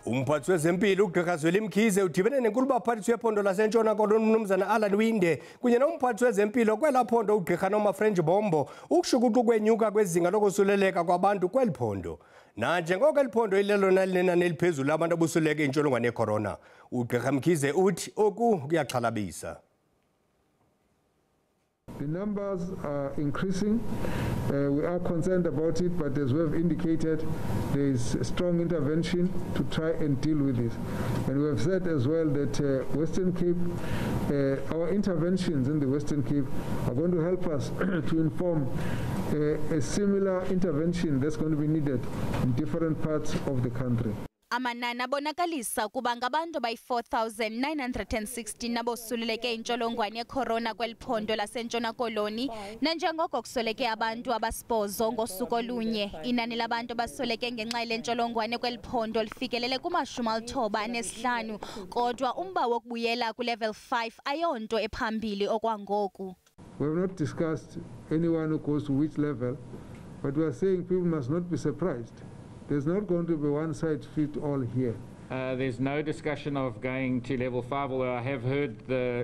Umphathiswa wezempilo UGqirha Zweli Mkhize udibene nenkulubaphathiswa yephondo laseNtshona Koloni umnumzana Alan Winde kunye nomphathiswa wezempilo kwelaaphondo UGqirha NomaFrench Mbombo ukushukuxa ukwenyuka kwezinga lokosuleleka kwabantu kweli phondo. Nanjengoko eliphondo ilelona linenani eliphezulu abantu abosuleleke intsholongwane yecorona. UGqirha Mkhize uthi oku kuyaxhalabisa. The numbers are increasing. We are concerned about it, but as we have indicated, there is a strong intervention to try and deal with it. And we have said as well that Western Cape, our interventions in the Western Cape are going to help us to inform a similar intervention that's going to be needed in different parts of the country. Amanani abonakalisa kuba ngabantu bayi 4,916 nabosuleleke intsholongwane yecorona kweli phondo laseNtshona Koloni, nanjengoko kusoleke abantu abasibhozo ngosuku olunye. Inani labantu abasoleke ngenxa yentsholongwane kweli phondo lifikelele kuma-95, kodwa umba wokubuyela ku-level 5 ayonto ephambili okwangoku. We have not discussed anyone who goes to which level, but we are saying people must not be surprised. There's not going to be one size fit all here. There's no discussion of going to level 5, although I have heard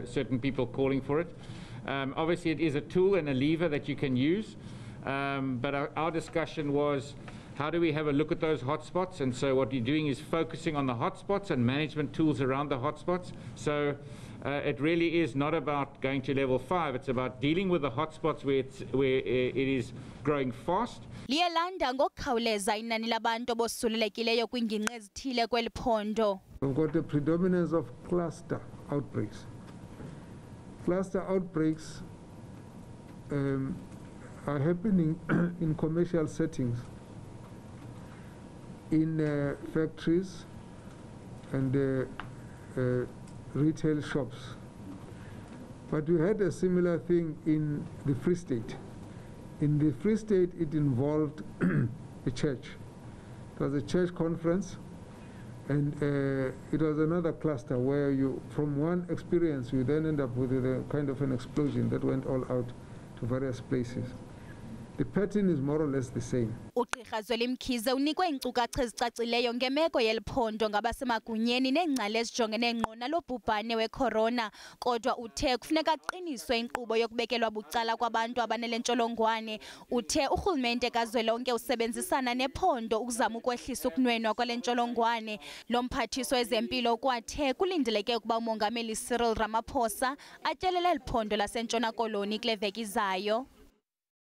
certain people calling for it. Obviously, it is a tool and a lever that you can use, but our discussion was, how do we have a look at those hotspots? And so what we're doing is focusing on the hotspots and management tools around the hotspots. So it really is not about going to level 5. It's about dealing with the hotspots where it is growing fast. Liyalanda ngokukhawuleza inani labantu abosulelekileyo kwiingingqi ezithile kweli phondo. We've got the predominance of cluster outbreaks. Cluster outbreaks are happening in commercial settings, in factories and retail shops. But we had a similar thing in the Free State. In the Free State, it involved a church. It was a church conference, and it was another cluster where you, from one experience, you then end up with a kind of an explosion that went all out to various places. The pattern is more or less the same. UGqirha Zweli Mkhize unikwe iinkcukacha ezicacileyo ngemeko yeli phondo ngabasemagunyeni neengcali ezijongene ngqo nalo bhubhane wecorona, kodwa uthe kufuneka aqiniswe inkqubo yokubekelwa bucala kwabantu abanele ntsholongwane. Uthe urhulumente kazwelonke usebenzisana nephondo ukuzama ukwehlisa ukunwenwa kwale ntsholongwane. Lo mphathiswa wezempilo kwathe kulindeleke ukuba umongameli Cyril Ramaphosa atyelele eli phondo laseNtshona Koloni kule veki izayo.